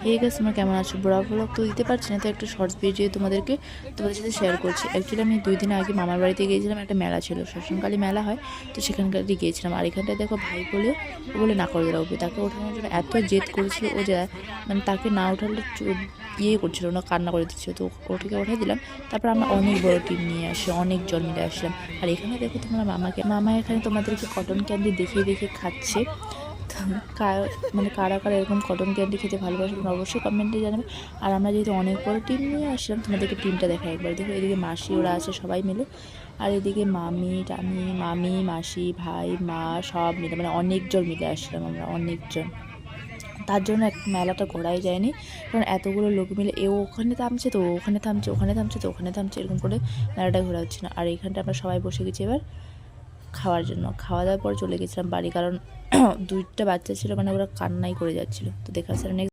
Hey guys, তোমরা কেমন আছো? বড় ব্লগ তো দিতে পারছি না, তো একটা শর্টস ভিডিও তোমাদের সাথে শেয়ার করছি। অ্যাকচুয়ালি আমি 2 দিন আগে মামার বাড়িতে গিয়েছিলাম, একটা মেলা ছিল, শ্মশানকালী মেলা হয়, তো সেখানকারই গিয়েছিলাম। আর এখানটায় দেখো ভাই বলে না করে দেওয়া, তাকে ওঠানোর জন্য এত জেদ করেছিল ও, যে মানে তাকে না ওঠালে করছিল না, কান্না করে দিচ্ছিল, তো ওটাকে ওঠাই দিলাম। তারপর আমরা অনেক বড় টিম নিয়ে আসি, অনেক জন মিলে আসলাম। আর এখানে দেখো তোমরা মামা এখানে তোমাদেরকে কটন ক্যান্ডি দেখিয়ে দেখিয়ে খাচ্ছে। মানে কারা কারা এরকম কটন ক্যান্ডি খেতে ভালোবাসে তোমরা অবশ্যই কমেন্টে জানাবে। আর আমরা যেহেতু অনেক বড় টিম নিয়ে আসলাম, তোমাদেরকে টিমটা দেখা একবার দেখো। এদিকে মাসি ওরা আছে সবাই মিলে, আর এদিকে মামি মাসি ভাই মা সব মিলে, মানে অনেকজন মিলে আসলাম আমরা, অনেকজন। তার জন্য মেলাটা ঘোরাই যায়নি, কারণ এতগুলো লোক মিলে ওখানে থামছে তো ওখানে থামছে, ওখানে থামছে তো ওখানে থামছে, এরকম করে মেলাটা ঘোরা হচ্ছে না। আর এখানটা আমরা সবাই বসে গেছি এবার খাওয়ার জন্য। খাওয়া দাওয়ার পর চলে গেছিলাম বাড়ি, কারণ 2টা বাচ্চা ছিল, মানে ওরা কান্নাই করে যাচ্ছিলো। তো দেখা যাচ্ছে নেক্সট